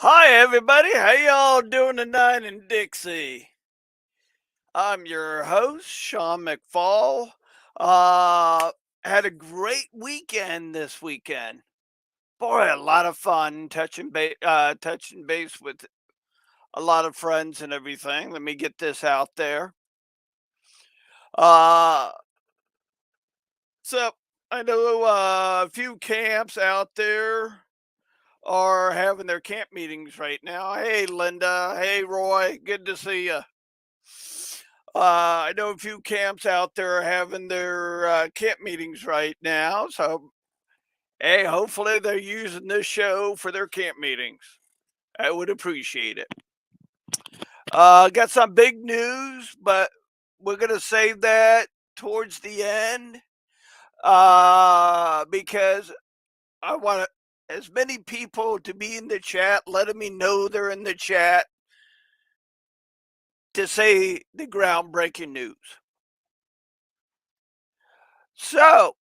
Hi everybody, how y'all doing tonight in Dixie? I'm your host, Sean McFall. Uh had a great weekend this weekend. Boy, a lot of fun touching base with a lot of friends and everything. Let me get this out there. Uh so I know a few camps out there are having their camp meetings right now. Hey Linda, hey Roy, good to see you. I know a few camps out there are having their camp meetings right now. So, hey, hopefully they're using this show for their camp meetings. I would appreciate it. Got some big news, but we're going to save that towards the end because I want as many people to be in the chat, letting me know they're in the chat to say the groundbreaking news. So,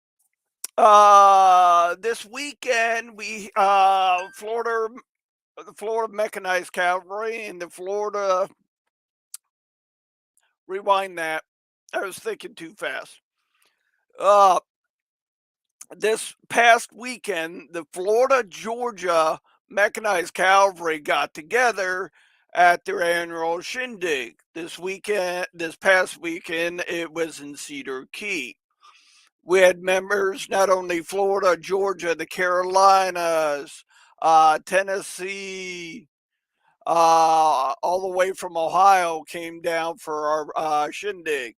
this weekend the Florida Mechanized Cavalry and the Florida rewind that. I was thinking too fast. Uh, this past weekend, the Florida Georgia Mechanized Cavalry got together at their annual shindig. This past weekend, it was in Cedar Key. We had members not only Florida, Georgia, the Carolinas, Tennessee, all the way from Ohio came down for our shindig.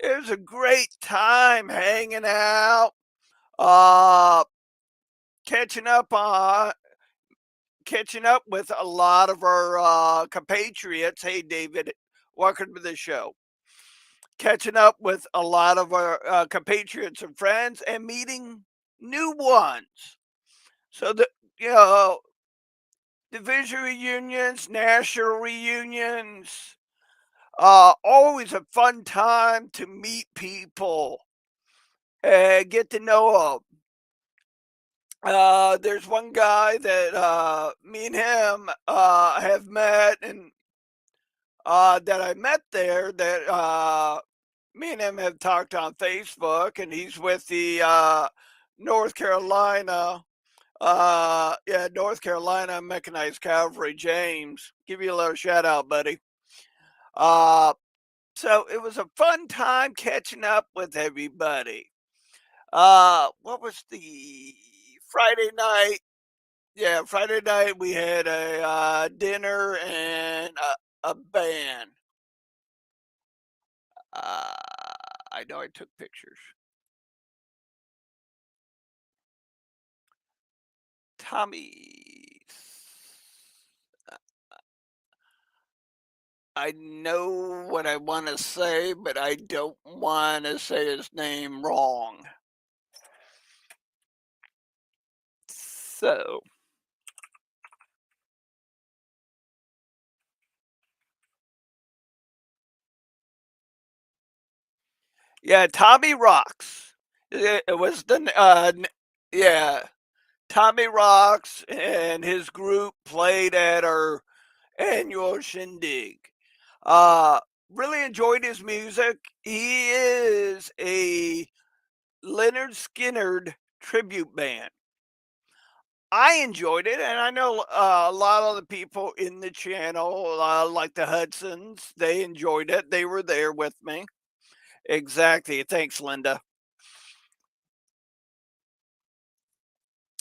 It was a great time hanging out, uh, catching up on catching up with a lot of our compatriots. Hey, David, welcome to the show. Catching up with a lot of our compatriots and friends, and meeting new ones. So the you know division reunions, national reunions, always a fun time to meet people and get to know them. There's one guy that me and him have met, and that I met there that me and him have talked on Facebook, and he's with the North Carolina, North Carolina Mechanized Cavalry. James, give you a little shout out, buddy. Uh, so it was a fun time catching up with everybody. What was the Friday night? Yeah, Friday night we had a dinner and a band. Uh, I know I took pictures. Tommy. I know what I want to say, but I don't want to say his name wrong. So, yeah, Tommy Rocks. It was yeah, Tommy Rocks and his group played at our annual shindig. Uh, really enjoyed his music. He is a Leonard Skinnerd tribute band. I enjoyed it, and I know a lot of the people in the channel, like the Hudsons, they enjoyed it. They were there with me. Exactly. Thanks, Linda.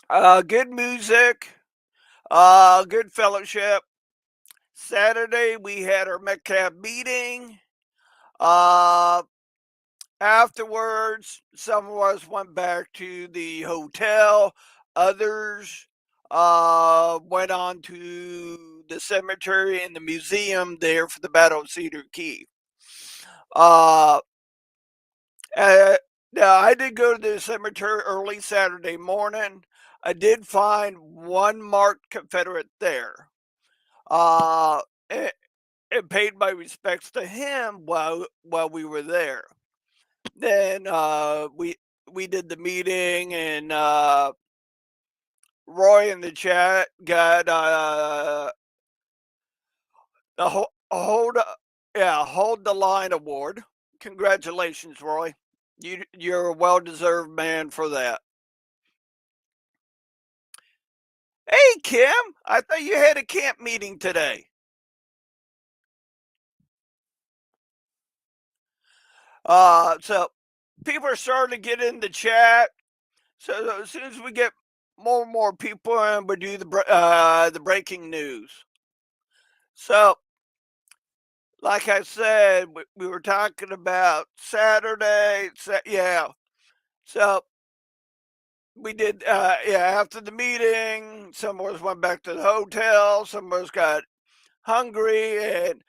Good music, good fellowship. Saturday we had our Metcalf meeting. Uh, Afterwards, some of us went back to the hotel. Others went on to the cemetery and the museum there for the Battle of Cedar Key. Uh, uh, Now, I did go to the cemetery early Saturday morning. I did find one marked Confederate there. Uh, and, and paid my respects to him while we were there. Then we did the meeting and Roy in the chat got a hold yeah, hold the line award. Congratulations, Roy. You're a well-deserved man for that. Hey, Kim, I thought you had a camp meeting today. So people are starting to get in the chat. So as soon as we get more and more people in, we do the breaking news. So, like I said, we were talking about Saturday. Yeah. So we did. Yeah. After the meeting, some of us went back to the hotel. Some of us got hungry, and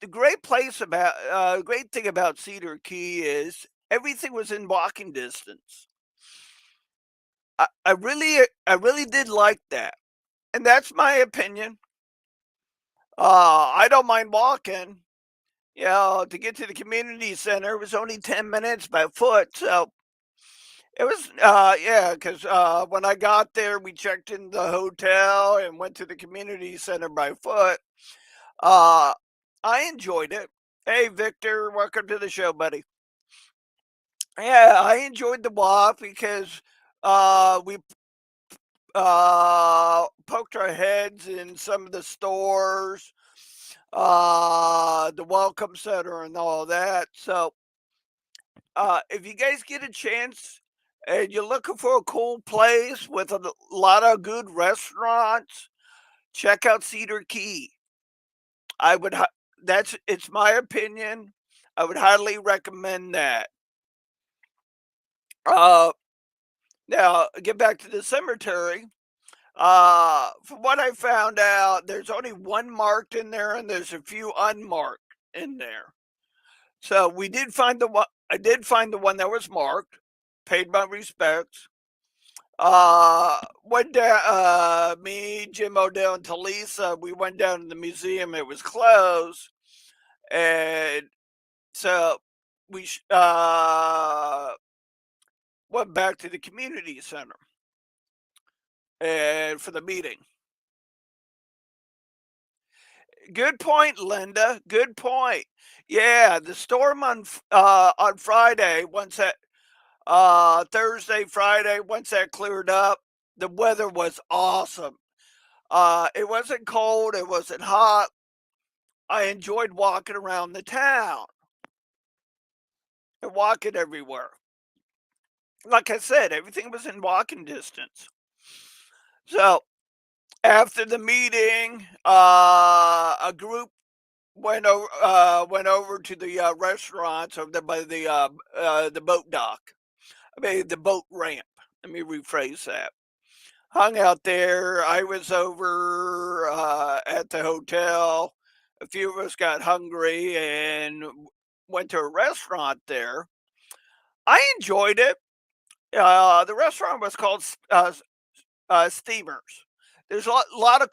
the great thing about Cedar Key is everything was in walking distance. I really did like that, and that's my opinion. I don't mind walking. You know, to get to the community center it was only 10 minutes by foot, so it was. Yeah, because when I got there, we checked in the hotel and went to the community center by foot. Uh, I enjoyed it. Hey, Victor, welcome to the show, buddy. Yeah, I enjoyed the walk because we poked our heads in some of the stores, the welcome center, and all that. So, if you guys get a chance and you're looking for a cool place with a lot of good restaurants, check out Cedar Key. I would. That's it's my opinion. I would highly recommend that. Uh, Now get back to the cemetery. From what I found out, there's only one marked in there, and there's a few unmarked in there. So we did find the one. I did find the one that was marked. Paid my respects. Went down. Me, Jim Odell, and Talisa. We went down to the museum. It was closed, and so we went back to the community center and for the meeting. Good point, Linda. Good point. Yeah, the storm on Friday, once that Thursday, Friday, once that cleared up, the weather was awesome. It wasn't cold, it wasn't hot. I enjoyed walking around the town and walking everywhere. Like I said, everything was in walking distance. So after the meeting, a group went over to the restaurants over there by the boat dock. I mean the boat ramp. Let me rephrase that. Hung out there. I was over at the hotel. A few of us got hungry and went to a restaurant there. I enjoyed it. The restaurant was called Steamers. There's lot of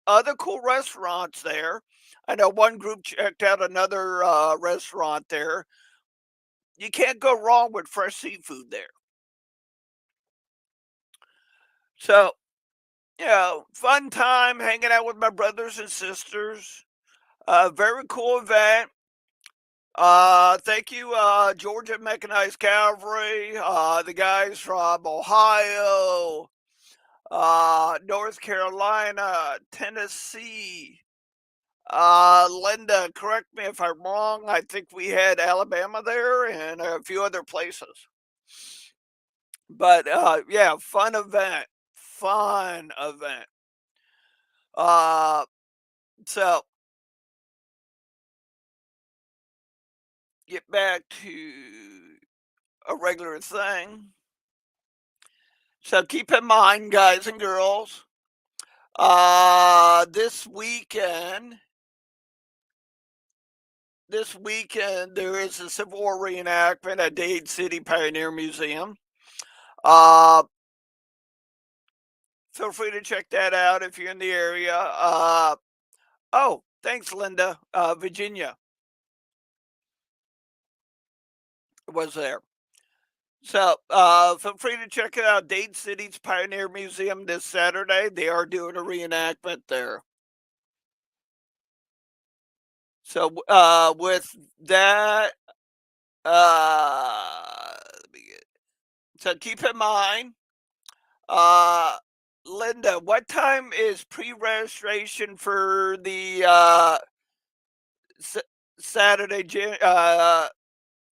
other cool restaurants there. I know one group checked out another restaurant there. You can't go wrong with fresh seafood there. So, fun time hanging out with my brothers and sisters. Very cool event. Thank you, Georgia Mechanized Cavalry, the guys from Ohio, North Carolina, Tennessee. Linda, correct me if I'm wrong. I think we had Alabama there and a few other places. But yeah, fun event. Fun event. Uh, so get back to a regular thing. So keep in mind, guys and girls, this weekend, there is a Civil War reenactment at Dade City Pioneer Museum. Uh, Feel free to check that out if you're in the area. Oh, thanks, Linda. Virginia was there. So, feel free to check out Dade City's Pioneer Museum this Saturday. They are doing a reenactment there. So, with that, let me get, so keep in mind, uh, Linda, what time is pre-registration for the S- Saturday,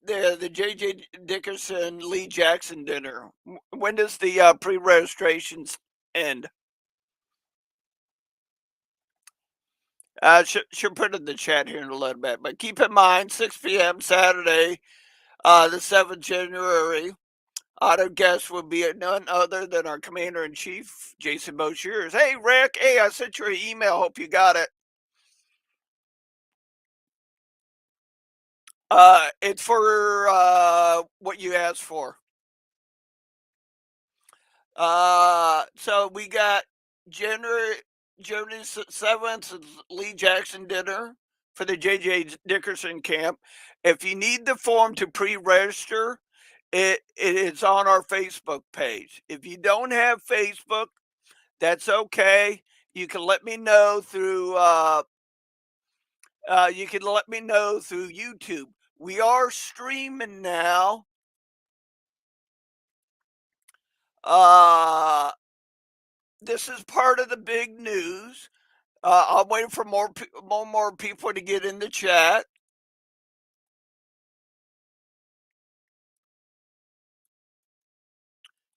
the J.J. Dickerson Lee Jackson dinner? When does the pre-registrations end? She'll put it in the chat here in a little bit, but keep in mind, 6 p.m. Saturday, the 7th January. Honored guest will be none other than our Commander in Chief, Jason Boshiers. Hey, Rick. Hey, I sent you an email. Hope you got it. It's for what you asked for. So we got January January 7th Lee Jackson dinner for the J.J. Dickerson camp. If you need the form to pre-register, it is on our Facebook page. If you don't have Facebook, that's okay. You can let me know through YouTube. We are streaming now. Uh this is part of the big news. I'm waiting for more people to get in the chat.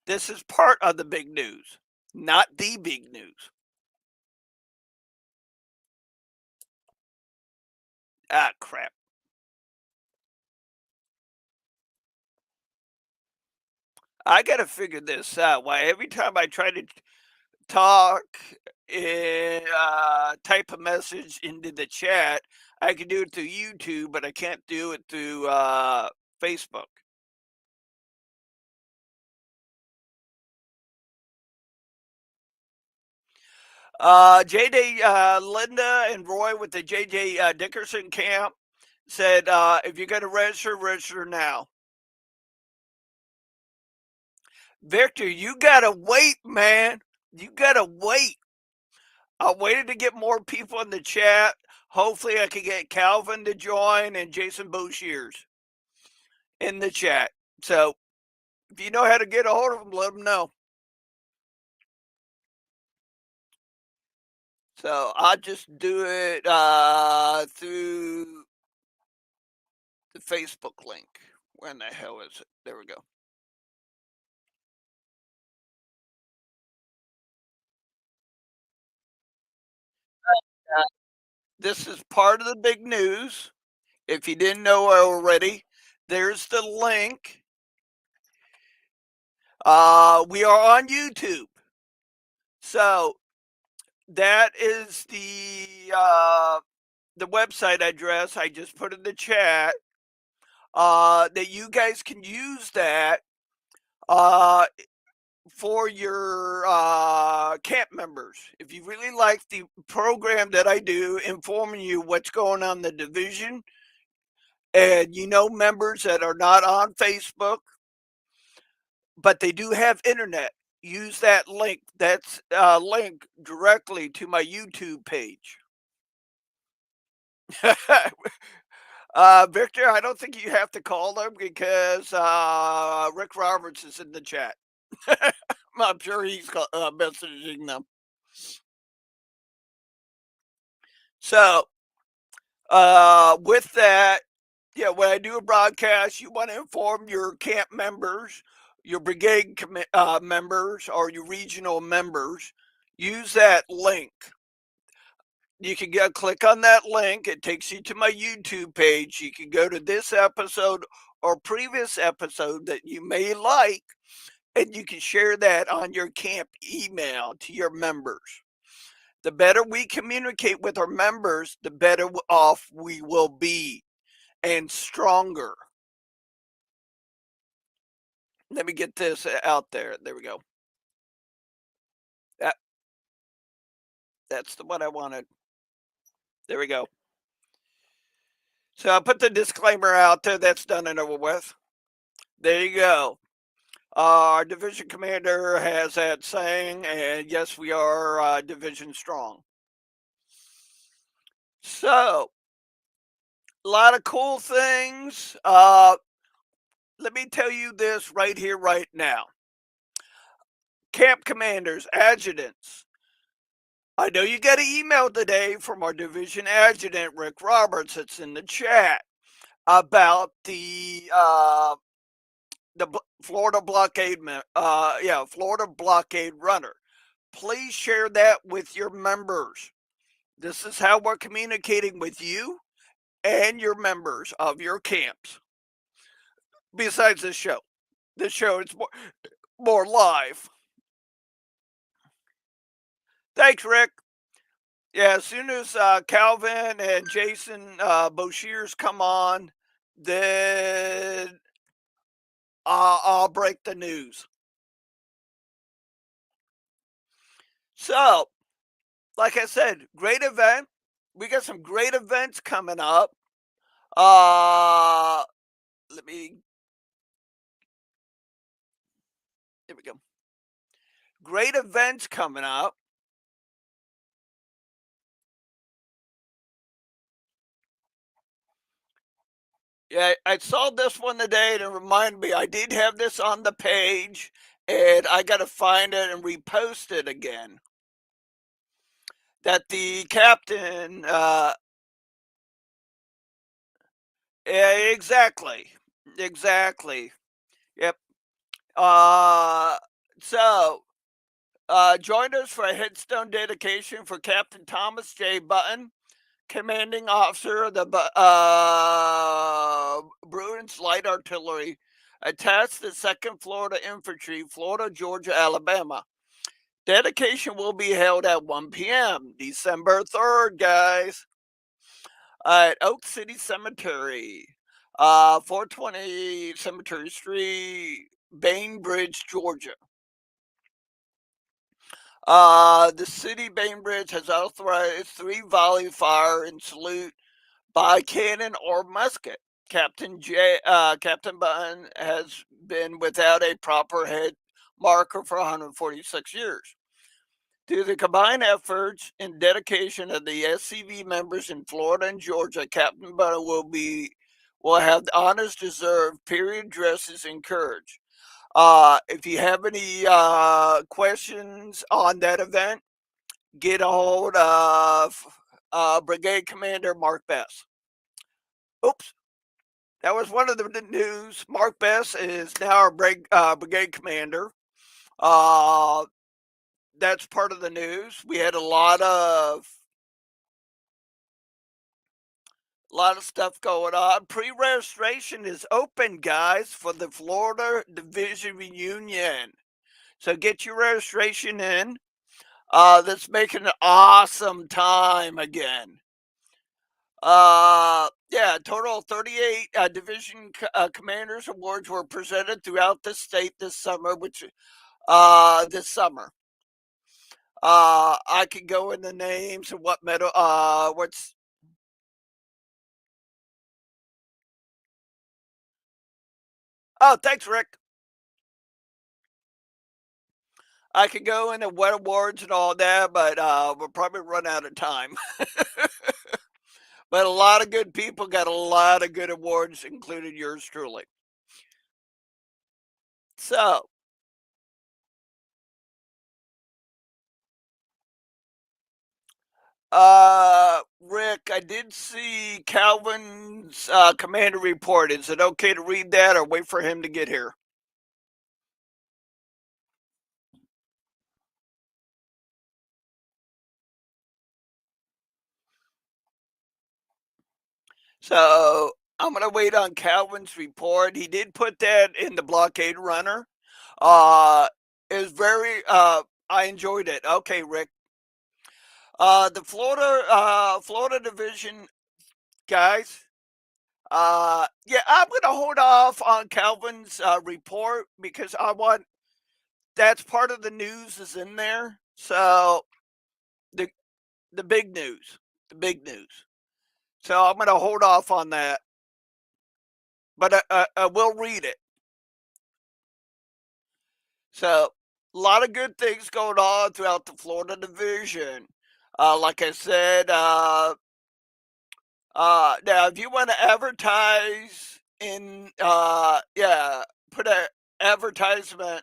This is part of the big news, not the big news. Ah, crap. I got to figure this out. Why every time I try to talk and type a message into the chat, I can do it through YouTube, but I can't do it through Facebook. JJ, Linda, and Roy with the JJ Dickerson camp said, if you're going to register, register now. Victor, you got to wait, man. You got to wait. I waited to get more people in the chat. Hopefully, I can get Calvin to join and Jason Boshiers in the chat. So, if you know how to get a hold of them, let them know. So, I'll just do it through the Facebook link. Where in the hell is it? There we go. This is part of the big news. If you didn't know already, there's the link. We are on YouTube. So that is the website address I just put in the chat. That you guys can use that uh, for your camp members. If you really like the program that I do, informing you what's going on in the division, and you know members that are not on Facebook, but they do have internet. Use that link. That's link directly to my YouTube page. Victor, I don't think you have to call them because Rick Roberts is in the chat. I'm sure he's messaging them. So, with that, yeah, when I do a broadcast, you want to inform your camp members, your brigade members, or your regional members. Use that link. You can go click on that link. It takes you to my YouTube page. You can go to this episode or previous episode that you may like, and you can share that on your camp email to your members. The better we communicate with our members, the better off we will be and stronger. Let me get this out there. There we go. That, that's the one I wanted. There we go. So I put the disclaimer out there. That's done and over with. There you go. Our division commander has had saying, and yes, we are division strong. So, a lot of cool things. Let me tell you this right here, right now. Camp commanders, adjutants. I know you got an email today from our division adjutant, Rick Roberts. It's in the chat about the Florida blockade, Florida blockade runner. Please share that with your members. This is how we're communicating with you and your members of your camps. Besides this show is more live. Thanks, Rick. Yeah, as soon as Calvin and Jason Boshiers come on, then I'll break the news. So, like I said, great event. We got some great events coming up. Uh, let me. Here we go. Great events coming up. Yeah, I saw this one today and it reminded me I did have this on the page and I got to find it and repost it again. That the captain, yeah, exactly. Yep. Uh, so, join us for a headstone dedication for Captain Thomas J. Button, commanding officer of the Bruins Light Artillery, attached to 2nd Florida Infantry, Florida, Georgia, Alabama. Dedication will be held at 1 p.m. December 3rd, guys, at Oak City Cemetery, 420 Cemetery Street, Bainbridge, Georgia. The city Bainbridge has authorized 3 volley fire and salute by cannon or musket. Captain Button has been without a proper head marker for 146 years. Through the combined efforts and dedication of the SCV members in Florida and Georgia, Captain Button will have the honors deserved. Period. Dresses encouraged. If you have any questions on that event, get a hold of Brigade Commander Mark Bess. Oops, that was one of the news. Mark Bess is now our brigade commander. That's part of the news. We had a lot of stuff going on. Pre-registration is open, guys, for the Florida Division Reunion. So get your registration in. Let's make it an awesome time again. Yeah, total 38 division commanders awards were presented throughout the state this summer, this summer. I could go in the names and what medal, what's. Oh, thanks, Rick. I could go into what awards and all that, but we'll probably run out of time. But a lot of good people got a lot of good awards, including yours truly. So, Rick, I did see Calvin's commander report. Is it okay to read that or wait for him to get here? So I'm gonna wait on Calvin's report. He did put that in the blockade runner. Uh, is very. I enjoyed it. Okay, Rick. The Florida division guys. Yeah, I'm gonna hold off on Calvin's report because I want that's part of the news is in there. So the the big news, the big news. So I'm gonna hold off on that, but I will read it. So, a lot of good things going on throughout the Florida division. Like I said, now if you want to advertise in, yeah, put a advertisement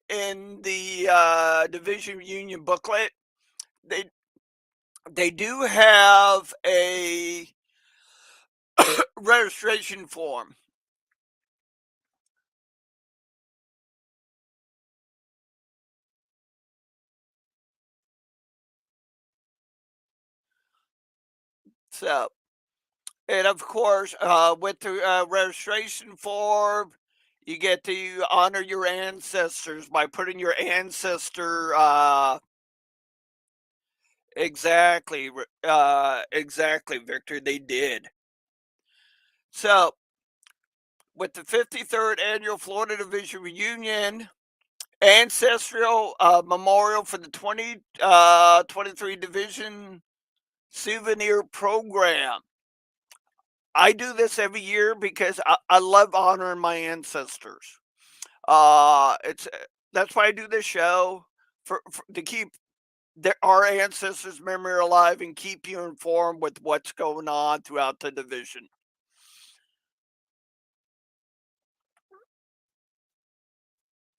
in the division union booklet. They they do have a registration form. So, and of course, with the registration form, you get to honor your ancestors by putting your ancestor exactly, exactly, Victor. They did. So, with the 53rd annual Florida Division reunion, ancestral memorial for the 2023 division souvenir program. I do this every year because I love honoring my ancestors. It's That's why I do this show for to keep our ancestors' memory alive and keep you informed with what's going on throughout the division.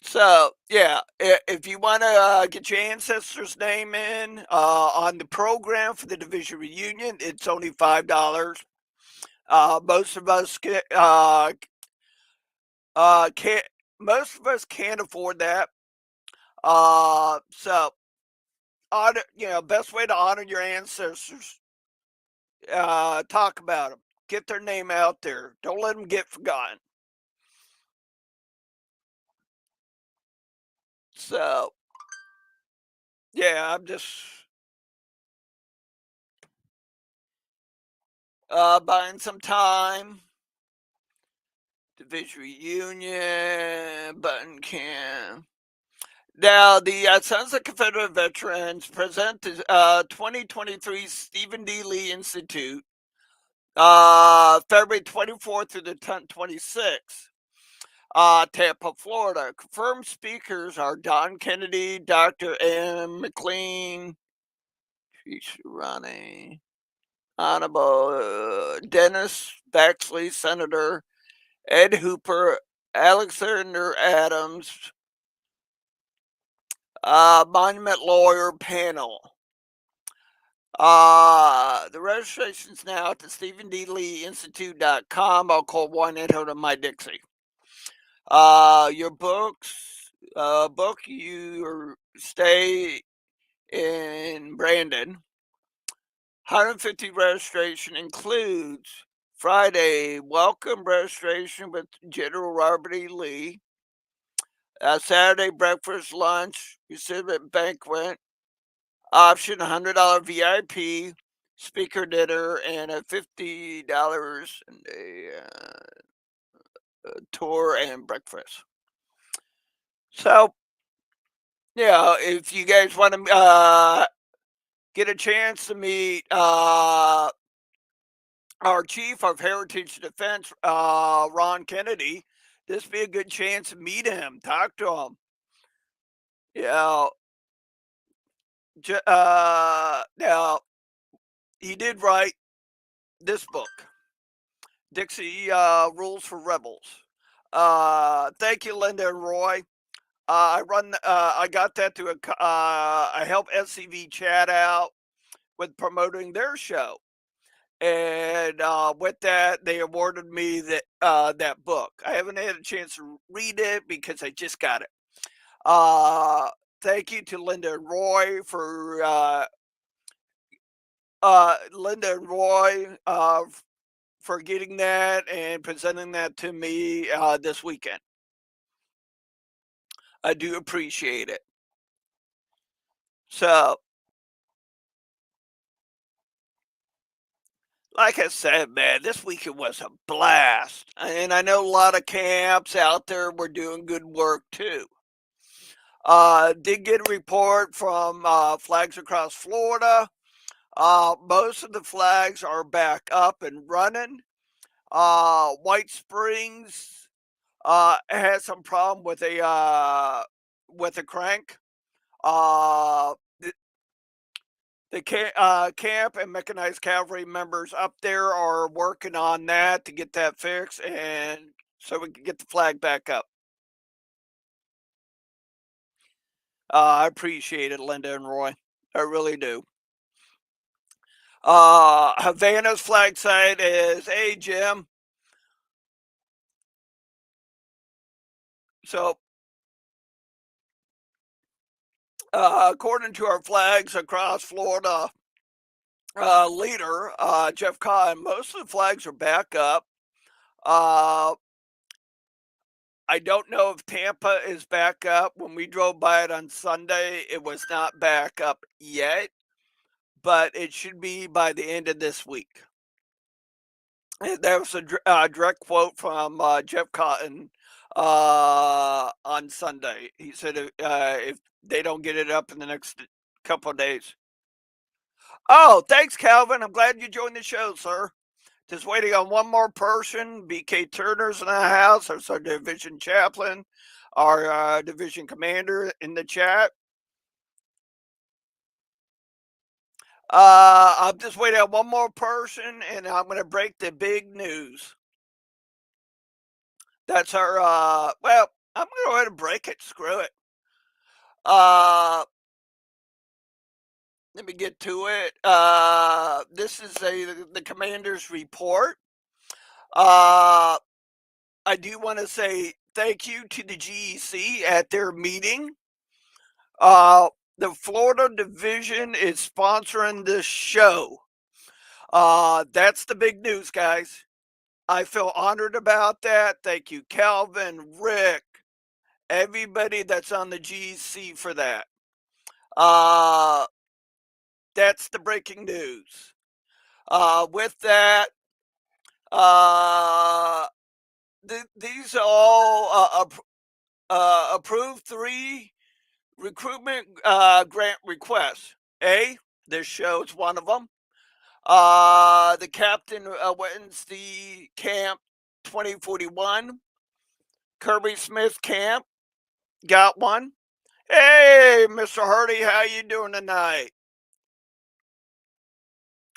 So yeah, if you want to get your ancestors' name in on the program for the division reunion, it's only $5. Most of us can't. Most of us can't afford that. So honor, best way to honor your ancestors. Talk about them. Get their name out there. Don't let them get forgotten. So yeah, I'm just buying some time. Division reunion button can. Now, the Sons of Confederate Veterans present the 2023 Stephen D. Lee Institute, February 24th through the 26th, Tampa, Florida. Confirmed speakers are Don Kennedy, Dr. M. McLean, Teresa Ronnie, Honorable Dennis Bexley, Senator Ed Hooper, Alexander Adams, Monument Lawyer panel. The registration's now at the Stephen D. Lee Institute.com. I'll call 1-800 My Dixie. Your book you stay in Brandon. 150 registration includes Friday welcome registration with General Robert E. Lee. Saturday breakfast, lunch, exhibit banquet, option $100 VIP, speaker dinner, and a $50 and a tour and breakfast. So, if you guys want to get a chance to meet our chief of Heritage Defense, Ron Kennedy, this be a good chance to meet him, talk to him. Yeah, now he did write this book, Dixie Rules for Rebels. Thank you, Linda and Roy. I got that to I help SCV chat out with promoting their show, and with that, they awarded me that book. I haven't had a chance to read it because I just got it. Uh, Thank you to Linda and Roy for Linda and Roy for getting that and presenting that to me this weekend. I do appreciate it. So, like I said, man, this weekend was a blast. And I know a lot of camps out there were doing good work too. Did get a report from Flags Across Florida. Most of the flags are back up and running. White Springs had some problem with a with a crank. Uh, the camp and mechanized cavalry members up there are working on that to get that fixed, and so we can get the flag back up. I appreciate it, Linda and Roy. I really do. Havana's flag site is, hey, Jim. So, according to our flags across Florida leader, Jeff Cotton, most of the flags are back up. Uh, I don't know if Tampa is back up. When we drove by it on Sunday, it was not back up yet, but it should be by the end of this week. And that was a direct quote from Jeff Cotton on Sunday. He said if they don't get it up in the next couple of days. Oh, thanks, Calvin. I'm glad you joined the show, sir. Just waiting on one more person. BK Turner's in the house. There's our division chaplain, our division commander in the chat. I'm just waiting on one more person, and I'm going to break the big news. That's our, well, I'm going to go ahead and break it. Screw it. Let me get to it. This is the commander's report. I do want to say thank you to the GEC at their meeting. The Florida division is sponsoring this show. That's the big news, guys. I feel honored about that. Thank you, Calvin, Rick, everybody that's on the GEC for that. That's the breaking news. With that, these are all approved 3 recruitment grant requests. This shows one of them. The Captain Wednesday Camp 2041. Kirby Smith Camp got one. Hey, Mr. Hardy, how you doing tonight?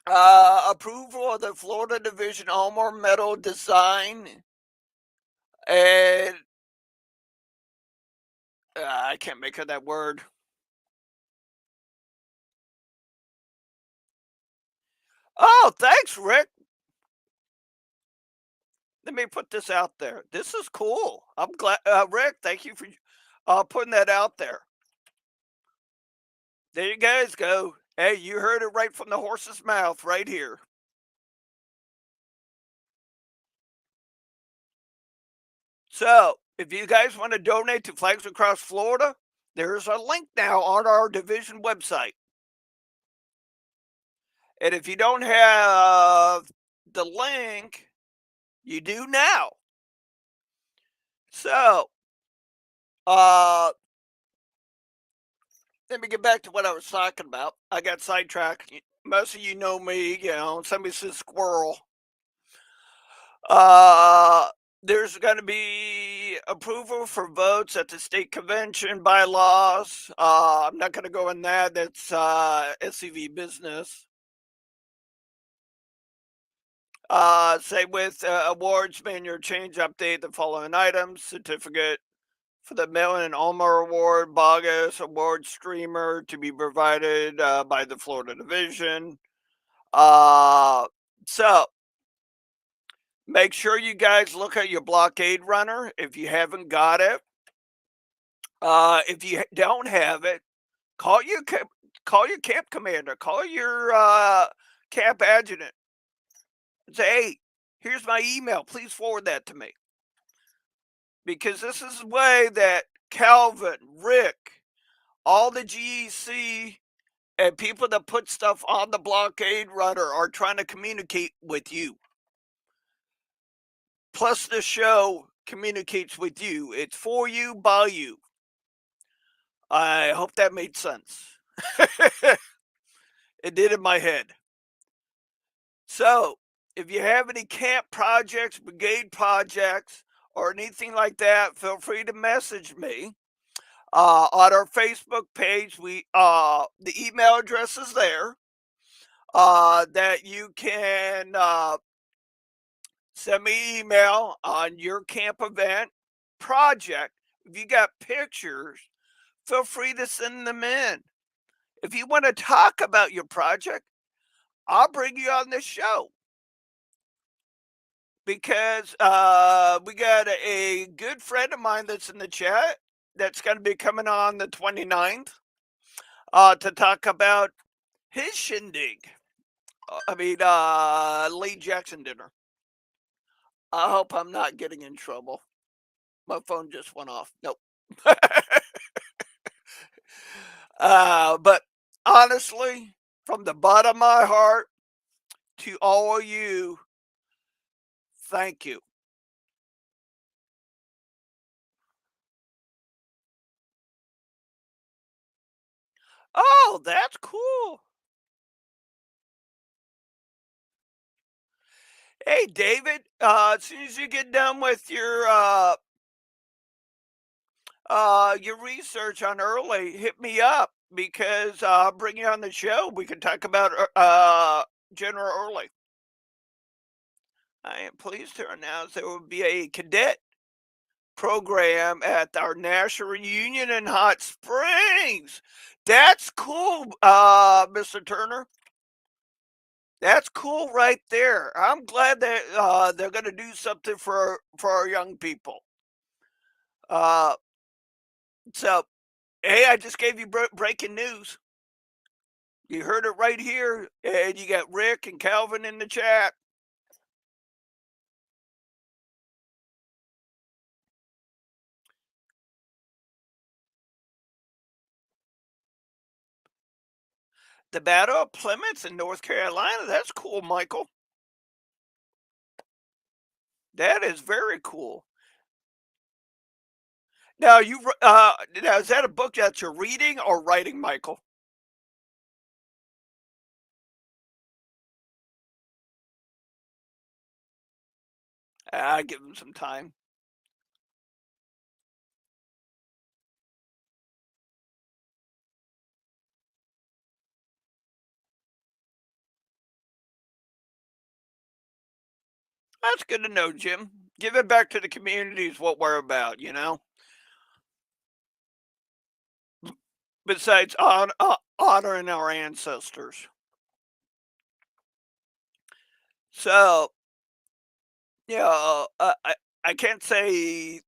Approval of the Florida Division Armor Medal design, and I can't make up that word. Oh, thanks, Rick. Let me put this out there. This is cool. I'm glad, Rick. Thank you for putting that out there. There you guys go. Hey, you heard it right from the horse's mouth, right here. So, if you guys want to donate to Flags Across Florida, there's a link now on our division website. And if you don't have the link, you do now. So, let me get back to what I was talking about. I got sidetracked. Most of you know me, somebody says squirrel. There's going to be approval for votes at the state convention bylaws. I'm not going to go in that. That's SCV business. Say with awards, manual change, update the following items: certificate for the Mellon and Ulmer Award, Bogus Award streamer to be provided by the Florida Division. So make sure you guys look at your blockade runner if you haven't got it. If you don't have it, call your camp commander, call your camp adjutant, and say, "Hey, here's my email. Please forward that to me." Because this is the way that Calvin, Rick, all the GEC, and people that put stuff on the blockade runner are trying to communicate with you. Plus, the show communicates with you. It's for you, by you. I hope that made sense. It did in my head. So, if you have any camp projects, brigade projects, or anything like that, feel free to message me. On our Facebook page, the email address is there that you can send me email on your camp event project. If you got pictures, feel free to send them in. If you want to talk about your project, I'll bring you on this show because we got a good friend of mine that's in the chat that's going to be coming on the 29th to talk about his shindig. Lee Jackson dinner. I hope I'm not getting in trouble. My phone just went off. Nope. But honestly, from the bottom of my heart to all of you, thank you. Oh, that's cool. Hey, David, as soon as you get done with your research on early, hit me up because I'll bring you on the show. We can talk about General Early. I am pleased to announce there will be a cadet program at our national reunion in Hot Springs. That's cool, Mr. Turner. That's cool right there. I'm glad that they're going to do something for our young people. Uh, so, hey, I just gave you breaking news. You heard it right here, and you got Rick and Calvin in the chat. The Battle of Plymouth in North Carolina. That's cool, Michael. That is very cool. Now is that a book that you're reading or writing, Michael? I give him some time. That's good to know, Jim. Giving back to the community is what we're about. Besides honoring our ancestors. So, I can't say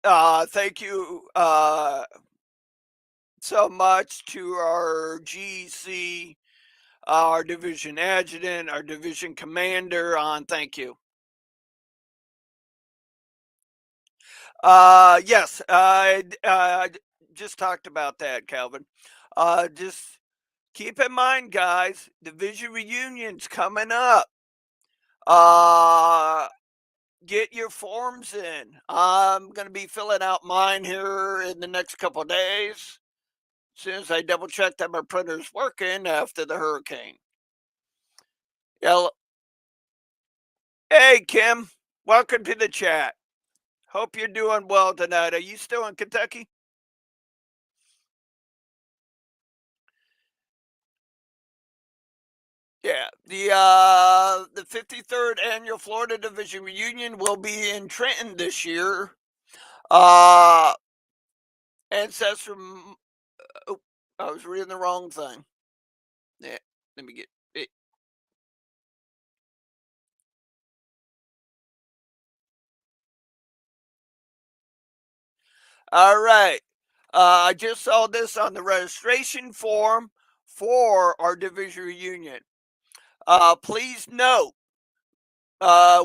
thank you so much to our GC, our division adjutant, our division commander on thank you. Yes, just talked about that, Calvin. Just keep in mind, guys, division reunions coming up. Uh, get your forms in. I'm gonna be filling out mine here in the next couple of days. As soon as I double check that my printer's working after the hurricane. Yeah. Hey, Kim. Welcome to the chat. Hope you're doing well tonight. Are you still in Kentucky? Yeah, the 53rd annual Florida Division reunion will be in Trenton this year. Uh, Ancestor. Oh, I was reading the wrong thing. Yeah, let me get it. All right. I just saw this on the registration form for our division reunion. Please note,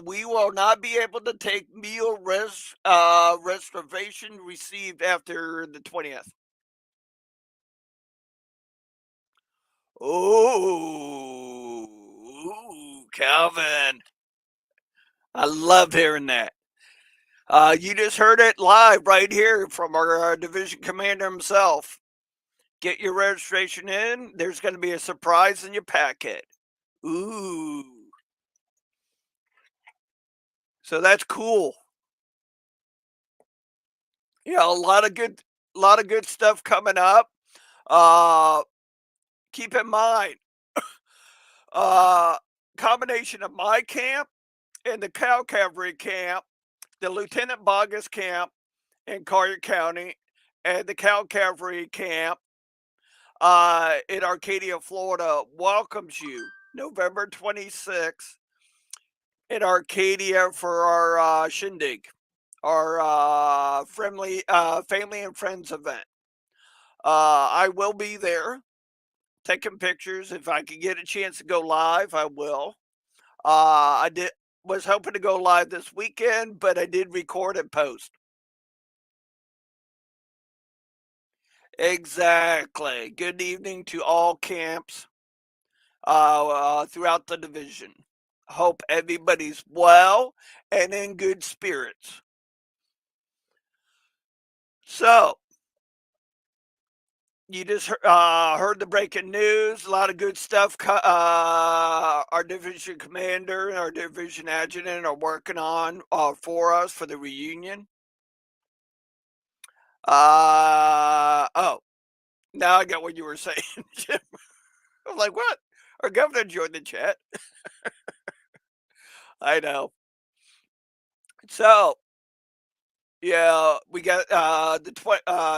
we will not be able to take meal reservation received after the 20th. Oh, Calvin. I love hearing that. You just heard it live right here from our division commander himself. Get your registration in. There's going to be a surprise in your packet. Ooh. So that's cool. Yeah, a lot of good A lot of good stuff coming up. Uh, Keep in mind, uh, combination of my camp and the Cow Cavalry camp, the Lieutenant Bogus camp in Collier County, and the Cow Cavalry camp in Arcadia, Florida, welcomes you November 26th in Arcadia for our shindig, our friendly family and friends event. I will be there taking pictures. If I can get a chance to go live, I will. I did was hoping to go live this weekend, but I did record and post. Exactly. Good evening to all camps throughout the division. Hope everybody's well and in good spirits. So, you just heard the breaking news. A lot of good stuff. Our division commander and our division adjutant are working on for us for the reunion. Oh, now I got what you were saying, Jim. I was like, what? Our governor joined the chat. I know. So, yeah, we got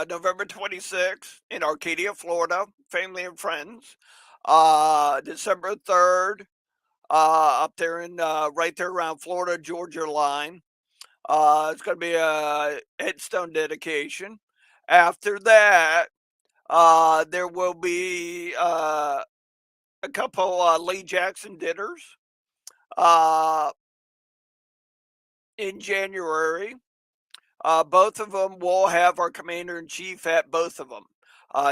November 26th in Arcadia, Florida, family and friends. December 3rd, up there in right there around Florida Georgia line. It's going to be a headstone dedication. After that, there will be a couple Lee Jackson dinners uh, in January. Both of them will have our commander in chief at both of them,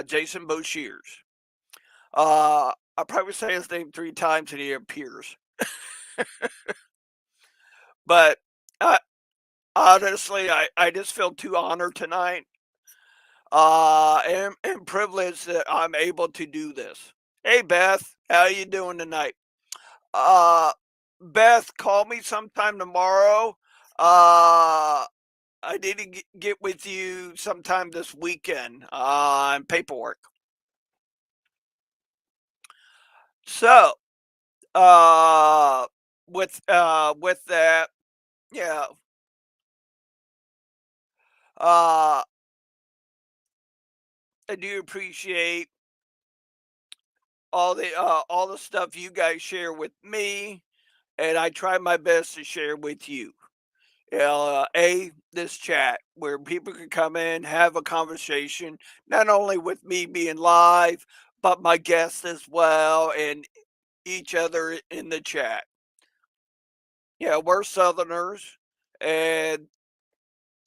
Jason Boshears. I probably say his name 3 times and he appears, but uh, honestly, I just feel too honored tonight, and privileged that I'm able to do this. Hey Beth, how you doing tonight? Uh, Beth, call me sometime tomorrow. I need to get with you sometime this weekend on paperwork. So, uh, with that, yeah, uh, I do appreciate all the stuff you guys share with me, and I try my best to share with you. This chat where people can come in, have a conversation, not only with me being live, but my guests as well, and each other in the chat. Yeah, we're Southerners, and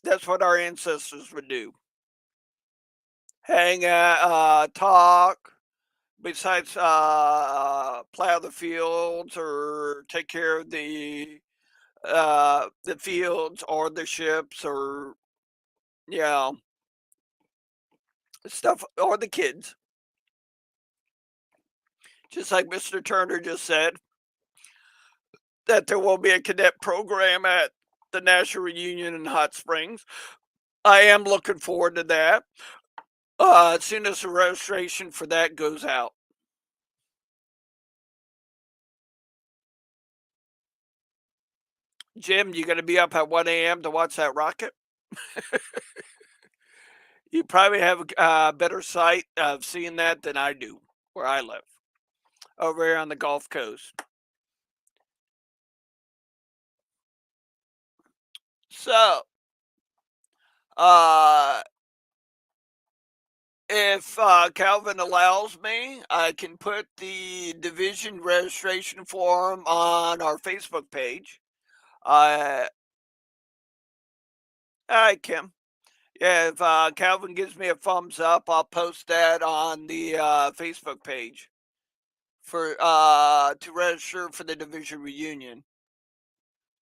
that's what our ancestors would do. Hang out, talk, besides plow the fields or take care of the fields or the ships or, you know, stuff, or the kids. Just like Mr. Turner just said, that there will be a cadet program at the National Reunion in Hot Springs. I am looking forward to that. As soon as the registration for that goes out. Jim, you gonna be up at 1 a.m. to watch that rocket? You probably have a better sight of seeing that than I do, where I live, over here on the Gulf Coast. So, uh, if Calvin allows me, I can put the division registration form on our Facebook page. Uh, I can. Yeah, if Calvin gives me a thumbs up, I'll post that on the Facebook page for to register for the division reunion.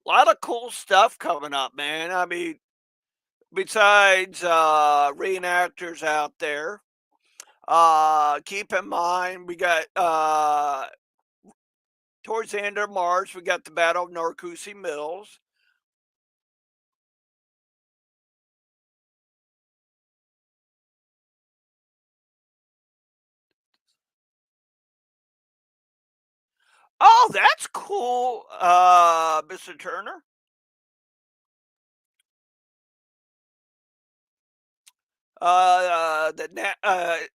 A lot of cool stuff coming up, man. I mean, besides reenactors out there, keep in mind we got towards the end of March we got the Battle of Narcoossee Mills. Oh, that's cool, Mr. Turner. The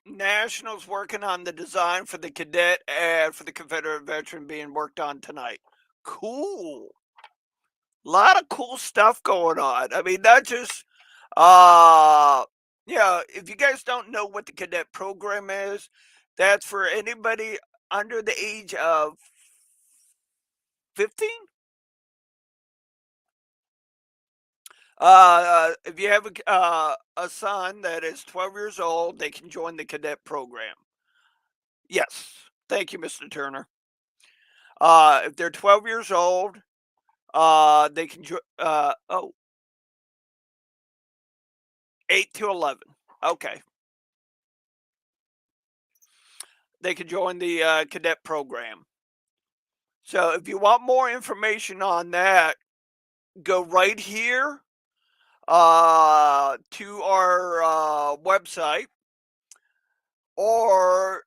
Nationals working on the design for the cadet and for the Confederate veteran being worked on tonight. Cool. A lot of cool stuff going on. I mean, not just, uh, if you guys don't know what the cadet program is, that's for anybody under the age of 15. If you have a son that is 12 years old, they can join the cadet program. Yes. Thank you, Mr. Turner. If they're 12 years old, they can join. 8 to 11. Okay. They can join the cadet program. So if you want more information on that, go right here to our website or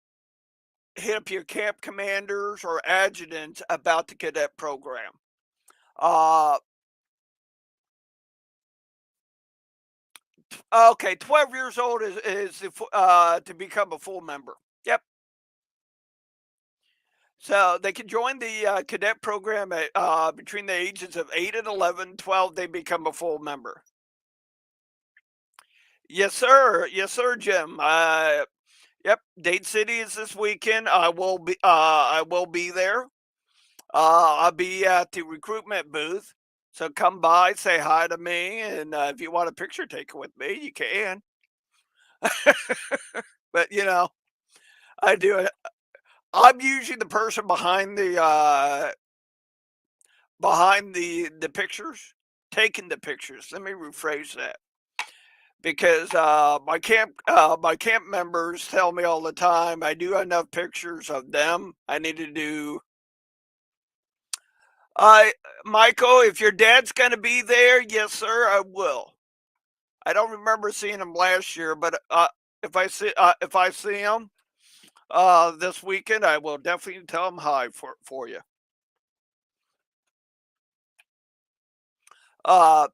hit up your camp commanders or adjutants about the cadet program. Uh, okay, 12 years old is to become a full member. Yep. So they can join the cadet program at between the ages of 8 and 11. 12, they become a full member. Yes, sir. Yes, sir, Jim. Yep. Dade City is this weekend. I will be there. I'll be at the recruitment booth. So come by, say hi to me, and if you want a picture taken with me, you can. But I do it. I'm usually the person behind the pictures, taking the pictures. Let me rephrase that because my camp members tell me all the time I do enough pictures of them. I need to do. I Michael, if your dad's gonna be there, yes, sir, I will. I don't remember seeing him last year, but if I see him this weekend, I will definitely tell him hi for you.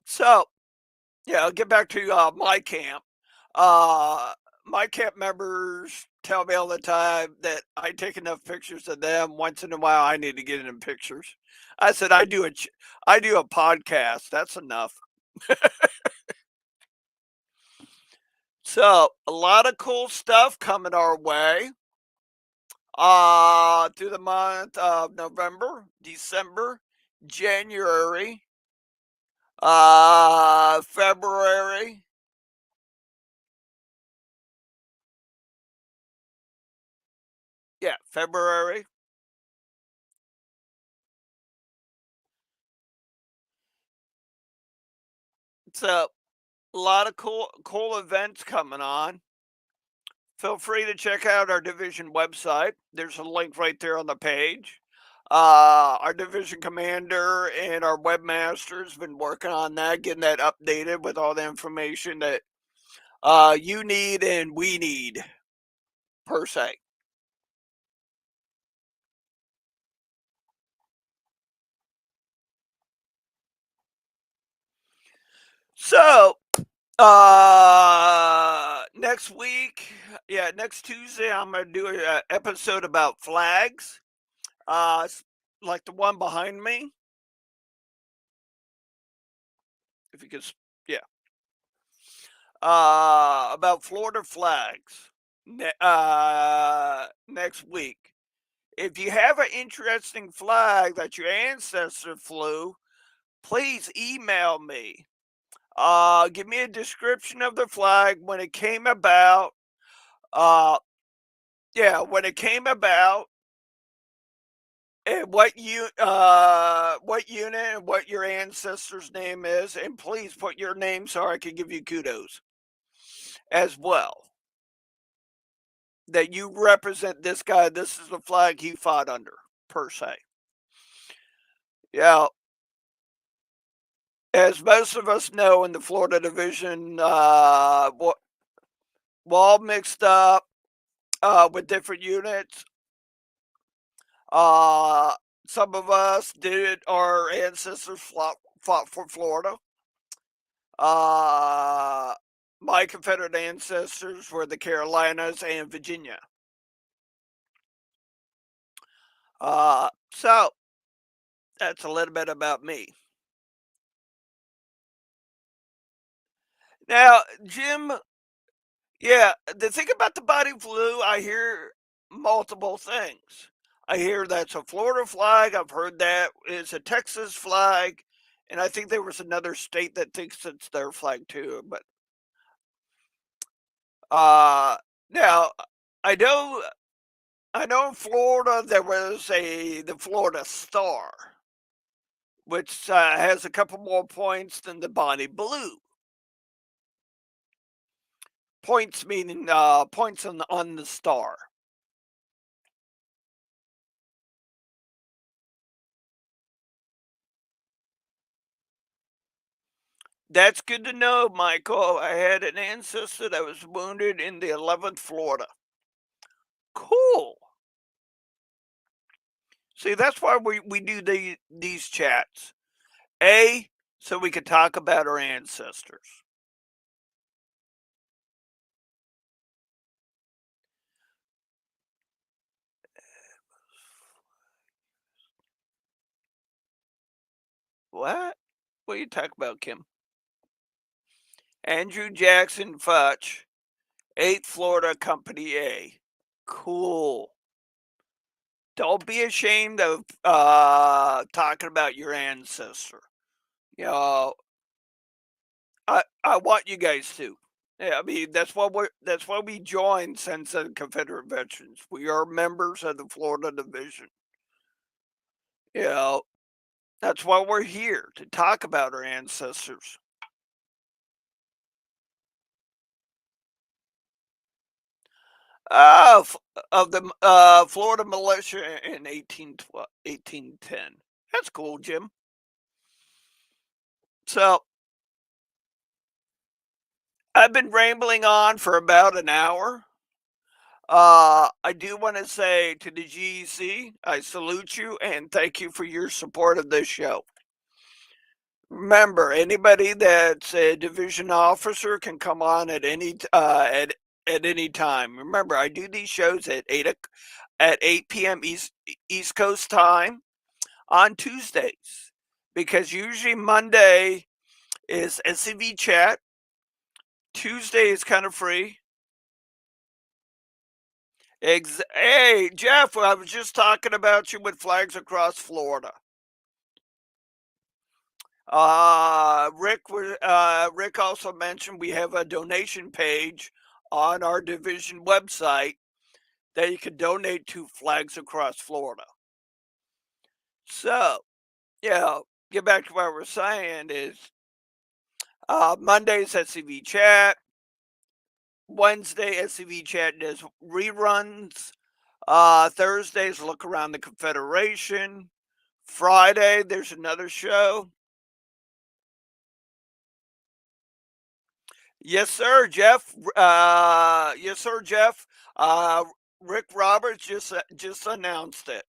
So yeah, I'll get back to my camp. Uh, my camp members tell me all the time that I take enough pictures of them. Once in a while, I need to get in pictures. I said I do a podcast. That's enough. So a lot of cool stuff coming our way. Through the month of November, December, January, February. Yeah, February. So a lot of cool events coming on. Feel free to check out our division website. There's a link right there on the page. Our division commander and our webmaster's been working on that, getting that updated with all the information that you need and we need per se. So next week, yeah, next Tuesday, I'm gonna do a episode about flags. Like the one behind me. If you could, yeah. About Florida flags. Next week. If you have an interesting flag that your ancestor flew, please email me. Give me a description of the flag when it came about. Uh, yeah, when it came about, and what unit and what your ancestor's name is, and please put your name so I can give you kudos as well. That you represent this guy. This is the flag he fought under, per se. Yeah, as most of us know, in the Florida division, we're all mixed up with different units. Uh, some of us did. Our ancestors fought for Florida. Uh, my Confederate ancestors were the Carolinas and Virginia. So that's a little bit about me. Now, Jim, yeah, the thing about the body flu, I hear multiple things. I hear that's a Florida flag. I've heard that it's a Texas flag, and I think there was another state that thinks it's their flag too. But uh, now I know I know in Florida there was a the Florida Star, which has a couple more points than the Bonnie Blue. Points meaning points on the star. That's good to know, Michael. I had an ancestor that was wounded in the 11th Florida. Cool. See, that's why we do these chats. A, so we can talk about our ancestors. What? What are you talking about, Kim? Andrew Jackson Futch, 8th Florida Company A. Cool. Don't be ashamed of talking about your ancestor. You know, I want you guys to. Yeah, I mean that's why we joined Sons of Confederate Veterans. We are members of the Florida Division. You know, that's why we're here to talk about our ancestors. Of the Florida militia in 1810. That's cool, Jim. So I've been rambling on for about an hour. I do want to say to the GEC, I salute you and thank you for your support of this show. Remember, anybody that's a division officer can come on at any time. Remember, I do these shows at at 8 p.m. East Coast time on Tuesdays because usually Monday is SCV chat. Tuesday is kind of free. Hey, Jeff, I was just talking about you with Flags Across Florida. Rick also mentioned we have a donation page on our division website that you can donate to Flags Across Florida. So, yeah, get back to what we're saying is Monday's SCV chat, Wednesday SCV chat does reruns, Thursdays look around the Confederation, Friday there's another show. Yes, sir, Jeff. Yes, sir, Jeff. Uh, Rick Roberts just announced it.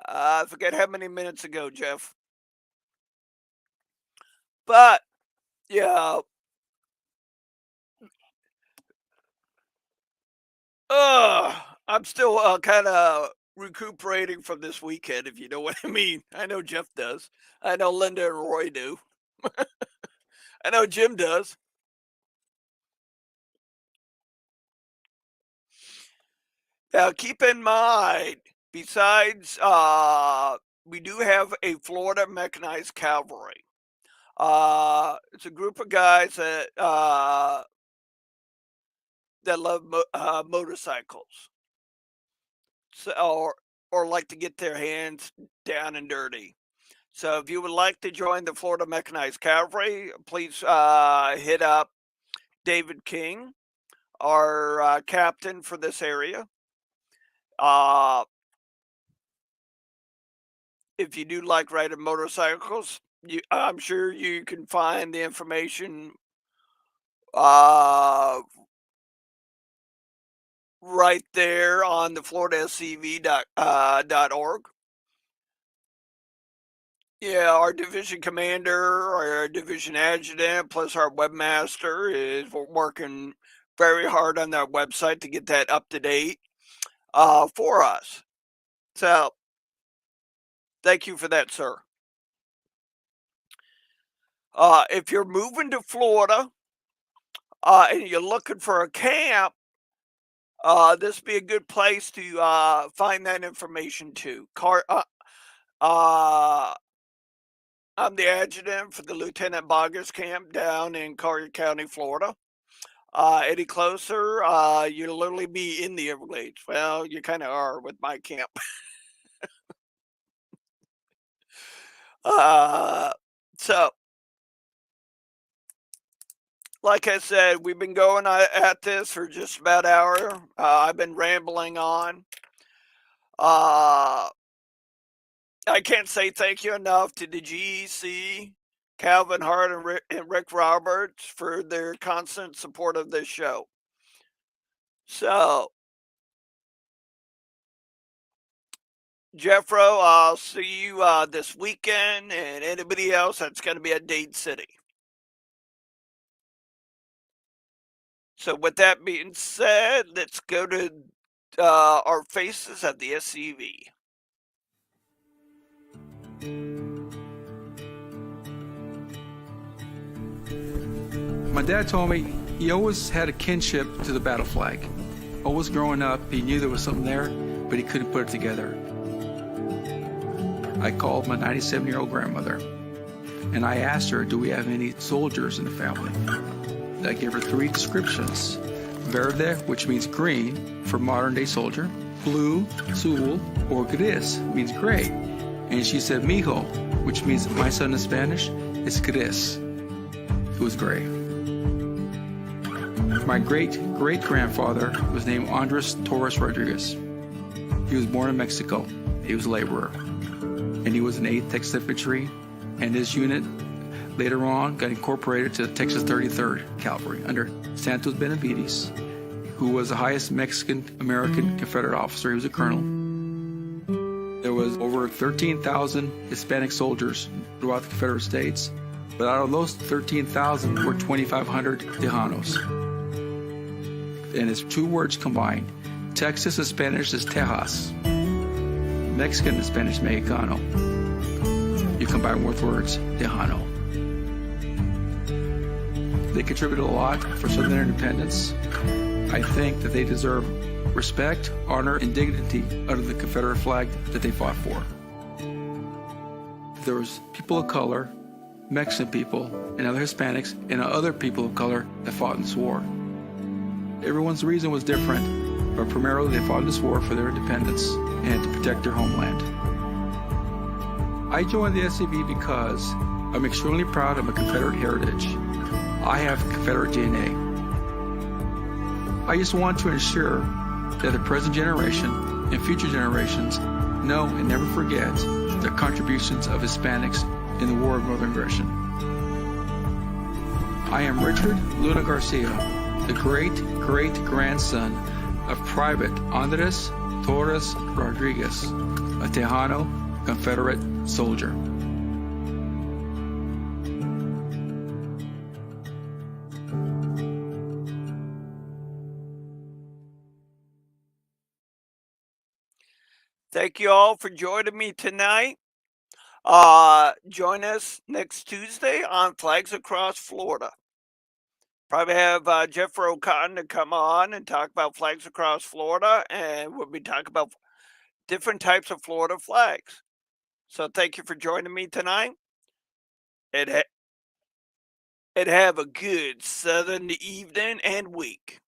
I forget how many minutes ago, Jeff. But yeah, I'm still kind of recuperating from this weekend, if you know what I mean. I know Jeff does. I know Linda and Roy do. I know Jim does. Now, keep in mind, besides, we do have a Florida Mechanized Cavalry. It's a group of guys that love motorcycles, so or like to get their hands down and dirty. So, if you would like to join the Florida Mechanized Cavalry, please hit up David King, our captain for this area. Uh, if you do like riding motorcycles, I'm sure you can find the information uh, right there on the FloridaSCV.org. Yeah, our division commander, our division adjutant, plus our webmaster is working very hard on that website to get that up to date for us. So thank you for that, sir. If you're moving to Florida and you're looking for a camp, this would be a good place to find that information too. Uh, I'm the adjutant for the Lieutenant Boggers camp down in Collier County, Florida. Any closer, you'll literally be in the Everglades. Well, you kind of are with my camp. Uh, so, like I said, we've been going at this for just about an hour. I've been rambling on. Uh, I can't say thank you enough to the GEC, Calvin Hart, and Rick Roberts for their constant support of this show. So, Jeffro, I'll see you this weekend, and anybody else that's going to be at Dade City. So, with that being said, let's go to our faces at the SCV. My dad told me he always had a kinship to the battle flag. Always growing up, he knew there was something there, but he couldn't put it together. I called my 97-year-old grandmother, and I asked her, do we have any soldiers in the family? I gave her 3 descriptions. Verde, which means green, for modern-day soldier. Blue, azul, or gris, means gray. And she said, mijo, which means my son in Spanish, is gris. It was gray. My great-great-grandfather was named Andres Torres Rodriguez. He was born in Mexico. He was a laborer. And he was in 8th Texas Infantry, and his unit later on got incorporated to the Texas 33rd Cavalry under Santos Benavides, who was the highest Mexican-American Confederate officer. He was a colonel. There was over 13,000 Hispanic soldiers throughout the Confederate States, but out of those 13,000 were 2,500 Tejanos. And it's 2 words combined. Texas in Spanish is Tejas. Mexican in Spanish, Mexicano. You combine both words, Tejano. They contributed a lot for Southern independence. I think that they deserve respect, honor, and dignity under the Confederate flag that they fought for. There was people of color, Mexican people, and other Hispanics, and other people of color that fought in this war. Everyone's reason was different, but primarily they fought in this war for their independence and to protect their homeland. I joined the SCV because I'm extremely proud of my Confederate heritage. I have Confederate DNA. I just want to ensure that the present generation and future generations know and never forget the contributions of Hispanics in the War of Northern Aggression. I am Richard Luna Garcia, the great-great-grandson of Private Andres Torres Rodriguez, a Tejano Confederate soldier. Thank you all for joining me tonight. Join us next Tuesday on Flags Across Florida. Probably have Jeffro Cotton to come on and talk about Flags Across Florida, and we'll be talking about different types of Florida flags. So thank you for joining me tonight, and, and have a good Southern evening and week.